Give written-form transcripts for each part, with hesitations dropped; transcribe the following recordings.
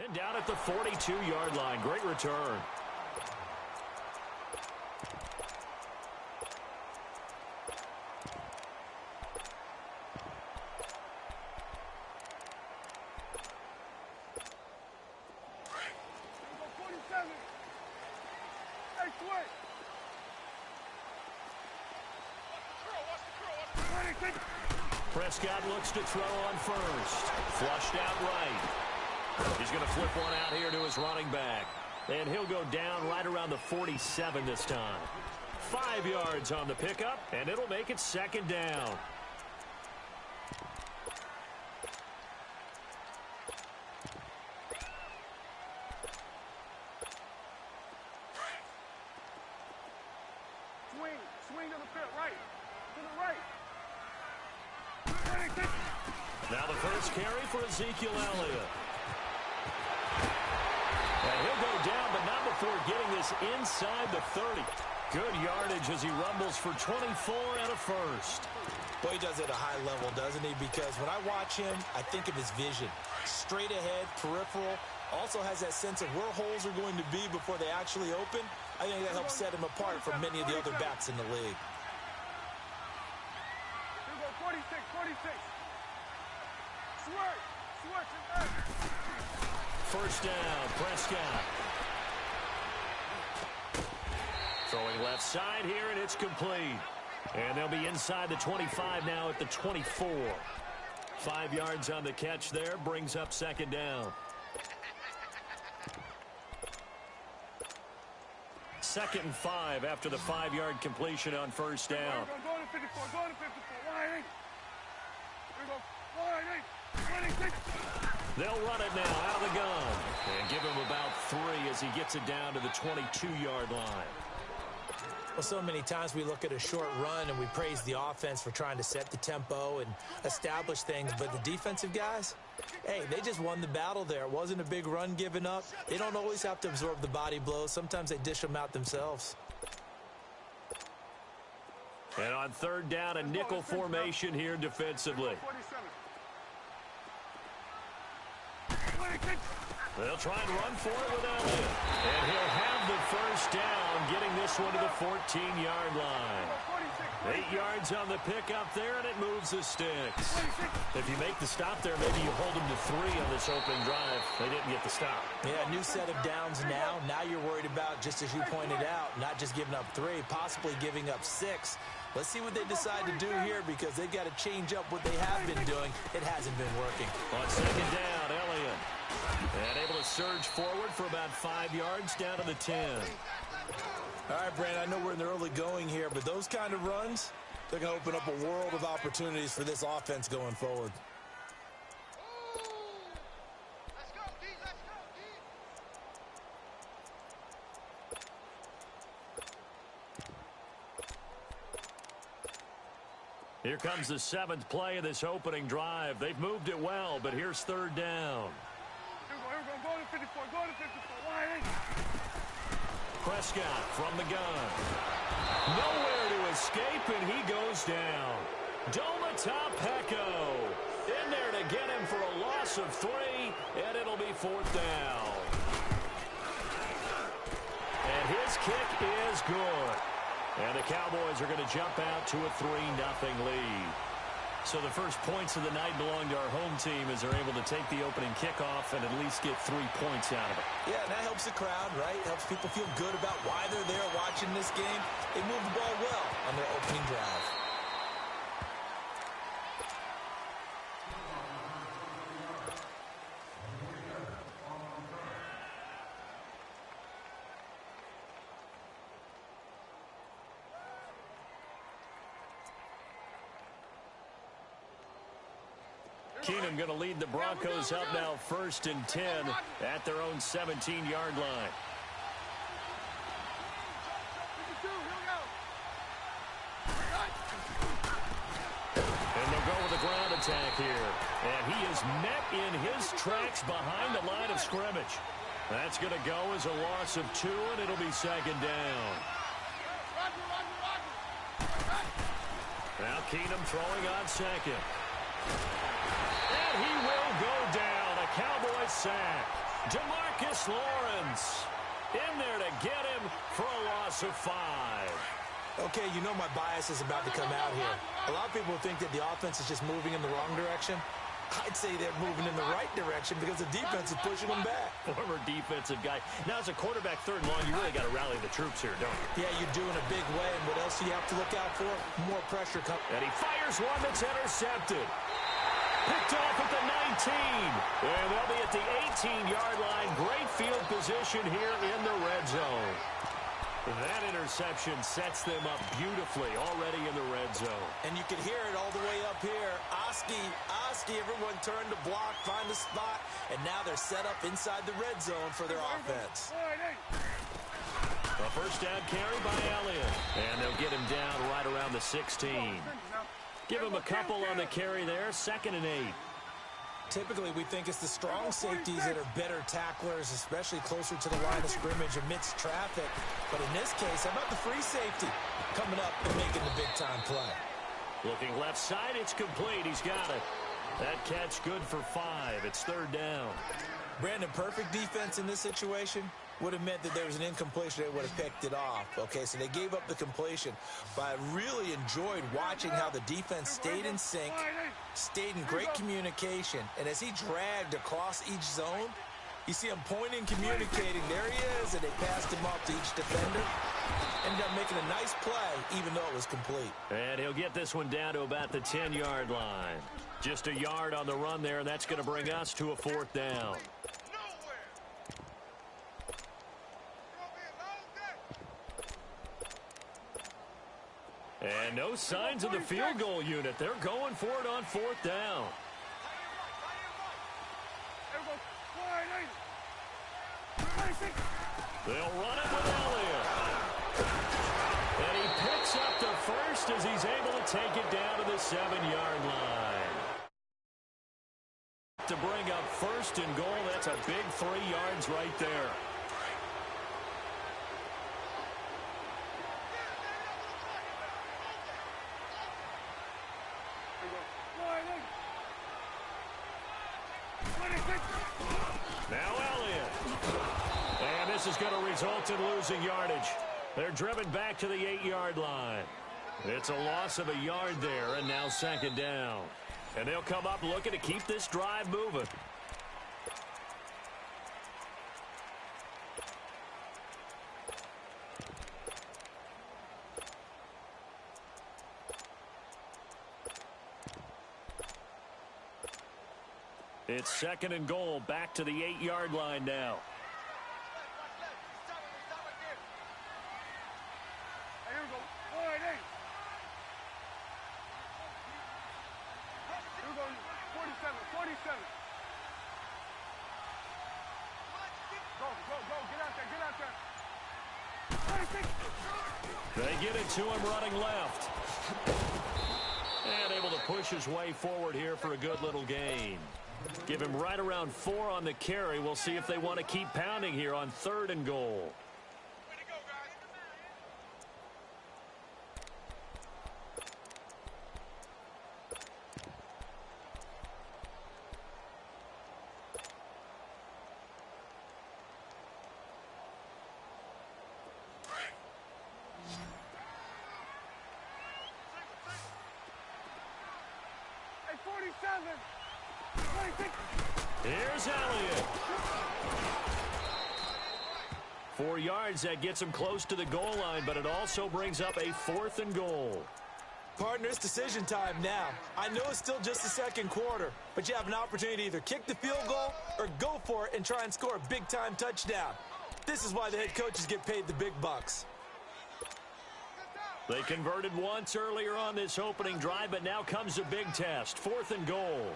And down at the 42-yard line. Great return. Prescott looks to throw on first. Flushed out right. He's going to flip one out here to his running back. And he'll go down right around the 47 this time. 5 yards on the pickup, and it'll make it second down. Swing to the pit, right. To the right. Now the first carry for Ezekiel Elliott. And he'll go down, but not before getting this inside the 30. Good yardage as he rumbles for 24 and a first. Boy, he does it at a high level, doesn't he? Because when I watch him, I think of his vision. Straight ahead, peripheral. Also has that sense of where holes are going to be before they actually open. I think that helps set him apart from many of the other backs in the league. Here we go, 46, 46. Switch. First down, Prescott. Throwing left side here, and it's complete. And they'll be inside the 25 now at the 24. 5 yards on the catch there, brings up second down. Second and 5 after the 5-yard completion on first down. Go to 54, go to 54. Wide 8. Here we go, wide 8. 26. They'll run it now out of the gun. And give him about 3 as he gets it down to the 22-yard line. Well, so many times we look at a short run and we praise the offense for trying to set the tempo and establish things. But the defensive guys, hey, they just won the battle there. It wasn't a big run given up. They don't always have to absorb the body blows. Sometimes they dish them out themselves. And on third down, a nickel formation here defensively. 27. They'll try and run for it with Elliott. And he'll have the first down, getting this one to the 14-yard line. 8 yards on the pickup there, and it moves the sticks. If you make the stop there, maybe you hold them to 3 on this opening drive. They didn't get the stop. Yeah, new set of downs now. Now you're worried about, just as you pointed out, not just giving up 3, possibly giving up 6. Let's see what they decide to do here because they've got to change up what they have been doing. It hasn't been working. On second down, Elliott. And able to surge forward for about 5 yards down to the 10. All right, Brandon, I know we're in the early going here, but those kind of runs, they're going to open up a world of opportunities for this offense going forward. Let's go, D. Let's go, D. Here comes the 7th play of this opening drive. They've moved it well, but here's third down. Here we go, go to 54, go to 54. Wide 8. Prescott from the gun. Nowhere to escape, and he goes down. Domata-Peko in there to get him for a loss of 3, and it'll be 4th down. And his kick is good. And the Cowboys are going to jump out to a 3-0 lead. So the first points of the night belong to our home team as they're able to take the opening kickoff and at least get 3 points out of it. Yeah, and that helps the crowd, right? Helps people feel good about why they're there watching this game. They move the ball well on their opening drive. Keenum going to lead the Broncos up now 1st and 10 at their own 17-yard line. And they'll go with a ground attack here. And he is met in his tracks behind the line of scrimmage. That's going to go as a loss of 2, and it'll be second down. Now Keenum throwing on second. And he will go down. A Cowboy sack. DeMarcus Lawrence in there to get him for a loss of 5. Okay, you know my bias is about to come out here. A lot of people think that the offense is just moving in the wrong direction. I'd say they're moving in the right direction because the defense is pushing them back. Former defensive guy. Now, as a quarterback, 3rd and long, you really got to rally the troops here, don't you? Yeah, you do in a big way. And what else do you have to look out for? More pressure coming. And he fires one that's intercepted. Picked off at the 19. And they'll be at the 18-yard line. Great field position here in the red zone. That interception sets them up beautifully already in the red zone. And you can hear it all the way up here. Oski, everyone turned to block, find the spot, and now they're set up inside the red zone for their offense. A first down carry by Elliott. And they'll get him down right around the 16. Give him a couple on the carry there, 2nd and 8. Typically, we think it's the strong safeties that are better tacklers, especially closer to the line of scrimmage amidst traffic. But in this case, how about the free safety coming up and making the big-time play? Looking left side, it's complete. He's got it. That catch good for 5. It's 3rd down. Brandon, perfect defense in this situation would have meant that there was an incompletion. They would have picked it off. Okay, so they gave up the completion. But I really enjoyed watching how the defense stayed in sync, stayed in great communication. And as he dragged across each zone, you see him pointing, communicating. There he is, and they passed him off to each defender. Ended up making a nice play, even though it was complete. And he'll get this one down to about the 10-yard line. Just a yard on the run there, and that's going to bring us to a 4th down. And no signs of the field goal unit. They're going for it on 4th down. They'll run it with Elliott. And he picks up the first as he's able to take it down to the 7-yard line. To bring up 1st and goal, that's a big 3 yards right there. Now Elliott. And this is going to result in losing yardage. They're driven back to the 8-yard line. It's a loss of a yard there, and now 2nd down. And they'll come up looking to keep this drive moving. It's 2nd and goal, back to the 8-yard line now. Here we go. 47. Go. Get out there. 26. They get it to him running left. And able to push his way forward here for a good little gain. Give him right around 4 on the carry. We'll see if they want to keep pounding here on 3rd and goal. Hey, 47. 26. Here's Elliott. 4 yards, that gets him close to the goal line, but it also brings up a 4th and goal. Partner, it's decision time now. I know it's still just the 2nd quarter, but you have an opportunity to either kick the field goal or go for it and try and score a big-time touchdown. This is why the head coaches get paid the big bucks. They converted once earlier on this opening drive, but now comes a big test. 4th and goal.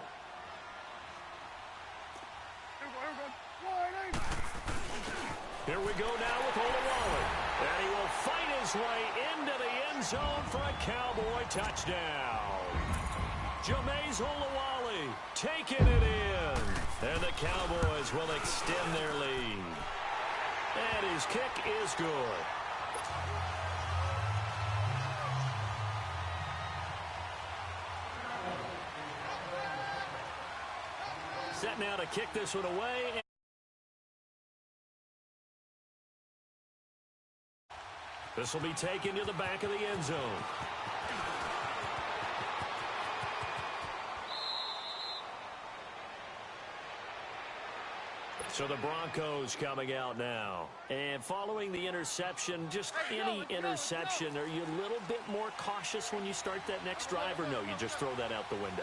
Here we go now with Olawale. And he will fight his way into the end zone for a Cowboy touchdown. Jameis Olawale taking it in. And the Cowboys will extend their lead. And his kick is good. Set now to kick this one away. This will be taken to the back of the end zone. So the Broncos coming out now. And following the interception, just any interception, are you a little bit more cautious when you start that next drive, or no, you just throw that out the window?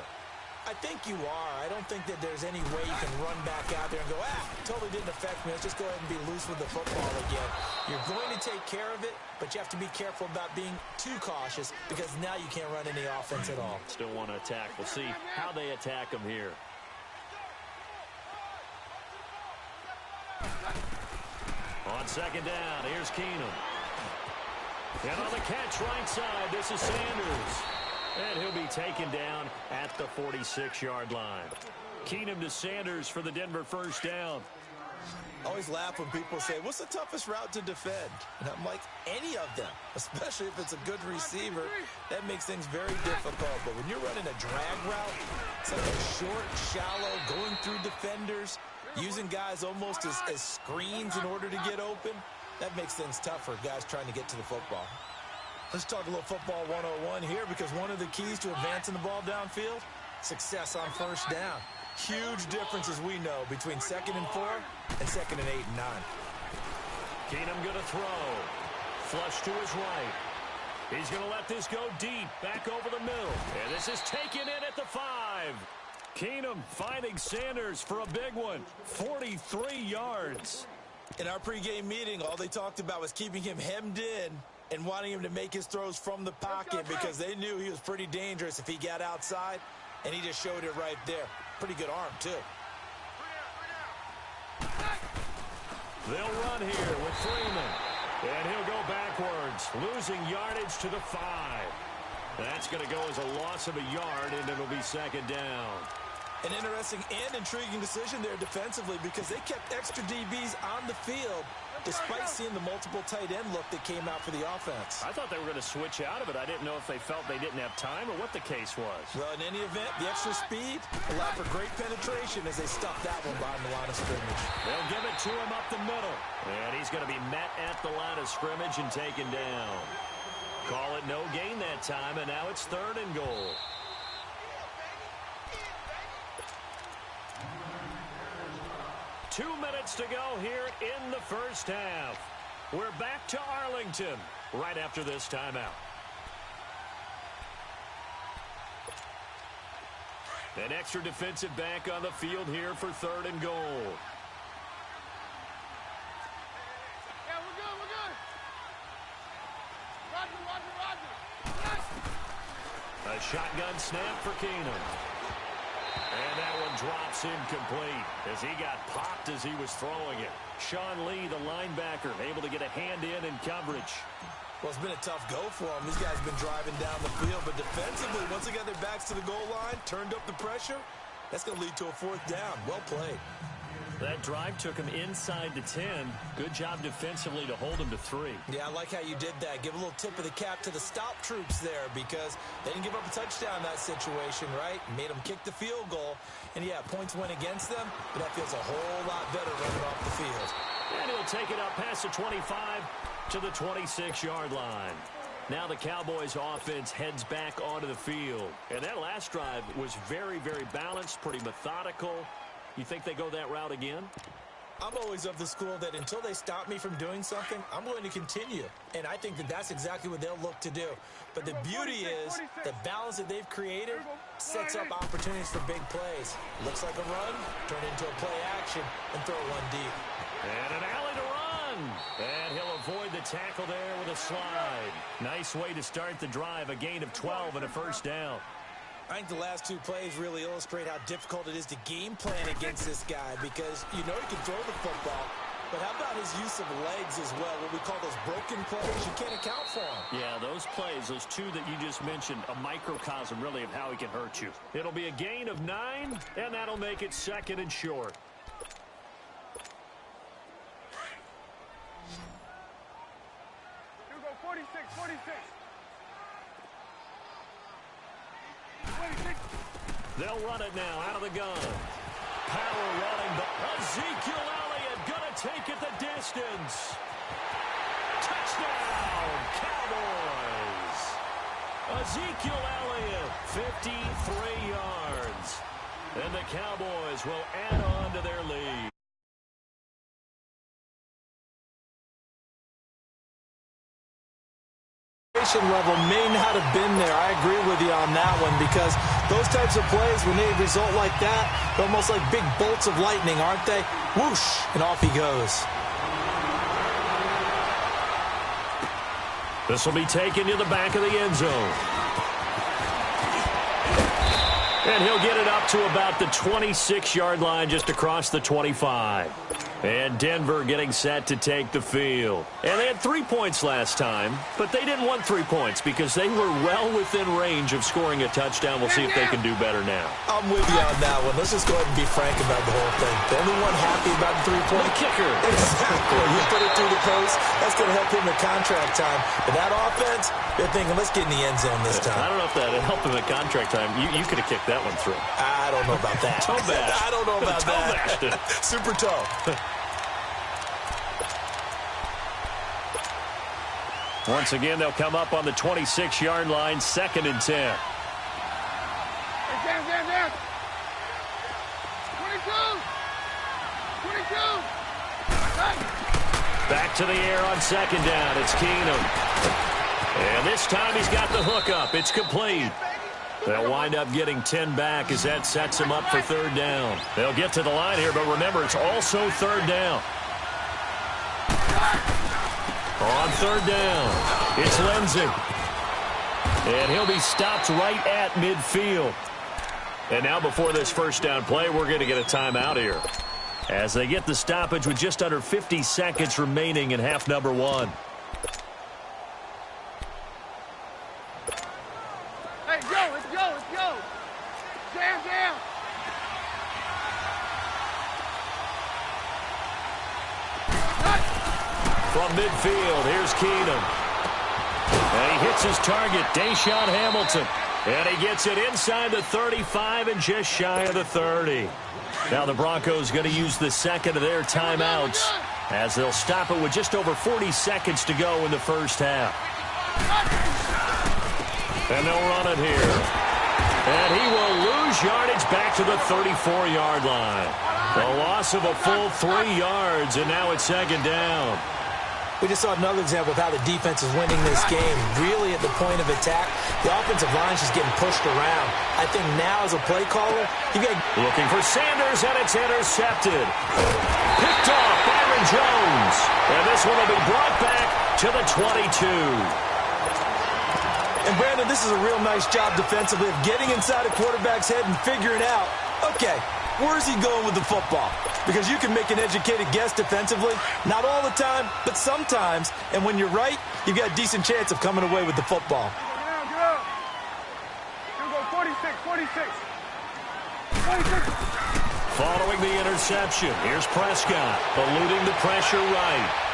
I think you are. I don't think that there's any way you can run back out there and go, totally didn't affect me. Let's just go ahead and be loose with the football again. You're going to take care of it, but you have to be careful about being too cautious because now you can't run any offense at all. Still want to attack. We'll see how they attack them here. On second down, here's Keenum. And on the catch right side, this is Sanders. And he'll be taken down at the 46-yard line. Keenum to Sanders for the Denver first down. I always laugh when people say, what's the toughest route to defend? And I'm like, any of them, especially if it's a good receiver. That makes things very difficult. But when you're running a drag route, it's like a short, shallow, going through defenders, using guys almost as screens in order to get open, that makes things tough for guys trying to get to the football. Let's talk a little football 101 here, because one of the keys to advancing the ball downfield, success on first down. Huge difference, as we know, between 2nd and 4 and 2nd and 8 and 9. Keenum going to throw. Flush to his right. He's going to let this go deep, back over the middle. And this is taken in at the 5. Keenum finding Sanders for a big one. 43 yards. In our pregame meeting, all they talked about was keeping him hemmed in and wanting him to make his throws from the pocket because they knew he was pretty dangerous if he got outside, and he just showed it right there. Pretty good arm, too. They'll run here with Freeman. And he'll go backwards, losing yardage to the 5. That's going to go as a loss of a yard, and it'll be second down. An interesting and intriguing decision there defensively, because they kept extra DBs on the field despite seeing the multiple tight end look that came out for the offense. I thought they were going to switch out of it. I didn't know if they felt they didn't have time or what the case was. Well, in any event, the extra speed allowed for great penetration as they stuffed that one behind the line of scrimmage. They'll give it to him up the middle. And he's going to be met at the line of scrimmage and taken down. Call it no gain that time, and now it's 3rd and goal. Two minutes to go here in the first half. We're back to Arlington right after this timeout. An extra defensive back on the field here for 3rd and goal. Yeah, we're good, we're good. Roger. A shotgun snap for Keenum. And that one drops incomplete as he got popped as he was throwing it. Sean Lee, the linebacker, able to get a hand in coverage. Well, it's been a tough go for them. These guys have been driving down the field, but defensively, once they got their backs to the goal line, turned up the pressure, that's going to lead to a 4th down. Well played. That drive took him inside the 10. Good job defensively to hold him to 3. Yeah, I like how you did that. Give a little tip of the cap to the stop troops there, because they didn't give up a touchdown in that situation, right? Made them kick the field goal. And, yeah, points went against them, but that feels a whole lot better running off the field. And he'll take it up past the 25 to the 26-yard line. Now the Cowboys offense heads back onto the field. And that last drive was very, very balanced, pretty methodical. You think they go that route again? I'm always of the school that until they stop me from doing something, I'm going to continue. And I think that that's exactly what they'll look to do. But the beauty is the balance that they've created sets up opportunities for big plays. Looks like a run, turn into a play action, and throw one deep. And an alley to run. And he'll avoid the tackle there with a slide. Nice way to start the drive, a gain of 12 and a first down. I think the last 2 plays really illustrate how difficult it is to game plan against this guy, because you know he can throw the football, but how about his use of legs as well, what we call those broken plays? You can't account for them. Yeah, those plays, those 2 that you just mentioned, a microcosm really of how he can hurt you. It'll be a gain of 9, and that'll make it 2nd and short. Here we go, 46. They'll run it now out of the gun. Power running, but Ezekiel Elliott going to take it the distance. Touchdown, Cowboys. Ezekiel Elliott, 53 yards. And the Cowboys will add on to their lead. Level may not have been there. I agree with you on that one, because those types of plays, when they result like that, they're almost like big bolts of lightning, aren't they? Whoosh, and off he goes. This will be taken to the back of the end zone. And he'll get it up to about the 26-yard line, just across the 25. And Denver getting set to take the field. And they had 3 points last time, but they didn't want 3 points because they were well within range of scoring a touchdown. We'll see if they can do better now. I'm with you on that one. Let's just go ahead and be frank about the whole thing. The only one happy about the 3-point The kicker. Exactly. You put it through the post. That's going to help him at contract time. But that offense, they're thinking, let's get in the end zone this time. I don't know if that helped him at contract time. You could have kicked that one through. I don't know about that. Toe bash. I don't know about that. Super toe. Once again, they'll come up on the 26-yard line, 2nd and 10. Hey, down. 22. Back to the air on 2nd down. It's Keenum. And this time he's got the hook up. It's complete. They'll wind up getting 10 back as that sets him up for 3rd down. They'll get to the line here, but remember, it's also 3rd down. On 3rd down, it's Lindsey. And he'll be stopped right at midfield. And now before this 1st down play, we're going to get a timeout here, as they get the stoppage with just under 50 seconds remaining in half number 1. Hey, let's go. Down. From midfield, here's Keenum. And he hits his target, Deshaun Hamilton. And he gets it inside the 35 and just shy of the 30. Now the Broncos going to use the 2nd of their timeouts, as they'll stop it with just over 40 seconds to go in the 1st half. And they'll run it here. And he will lose yardage back to the 34-yard line. The loss of a full 3 yards, and now it's 2nd down. We just saw another example of how the defense is winning this game. Really at the point of attack, the offensive line's just getting pushed around. I think now as a play caller, you got looking for Sanders, and it's intercepted. Picked off Byron Jones. And this one will be brought back to the 22. And Brandon, this is a real nice job defensively of getting inside a quarterback's head and figuring out, okay, where's he going with the football? Because you can make an educated guess defensively, not all the time, but sometimes. And when you're right, you've got a decent chance of coming away with the football. Get up. Here we go, 46. Following the interception, here's Prescott, eluding the pressure right.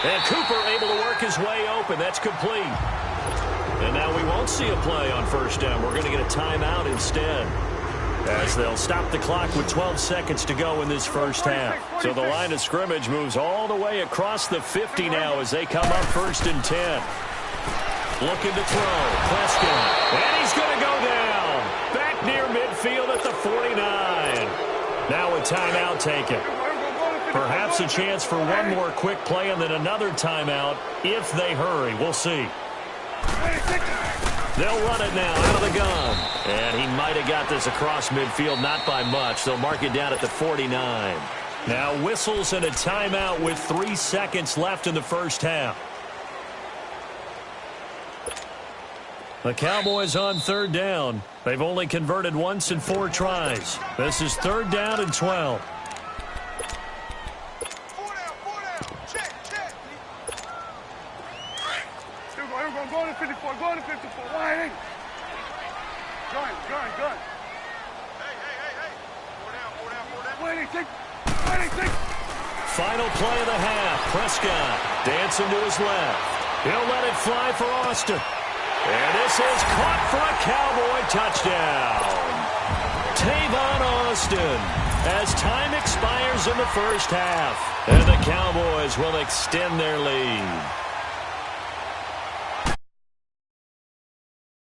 And Cooper able to work his way open. That's complete. And now we won't see a play on 1st down. We're going to get a timeout instead, as they'll stop the clock with 12 seconds to go in this 1st half. So the line of scrimmage moves all the way across the 50 now as they come up 1st and 10. Looking to throw. Prescott. And he's going to go down. Back near midfield at the 49. Now a timeout taken. Perhaps a chance for one more quick play and then another timeout if they hurry. We'll see. They'll run it now out of the gun. And he might have got this across midfield, not by much. They'll mark it down at the 49. Now whistles and a timeout with 3 seconds left in the 1st half. The Cowboys on 3rd down. They've only converted once in 4 tries. This is 3rd down and 12. Go to 54. Why ain't? Gun. Hey. 4 down. 26. Final play of the half. Prescott dancing to his left. He'll let it fly for Austin. And this is caught for a Cowboy touchdown. Tavon Austin as time expires in the first half. And the Cowboys will extend their lead.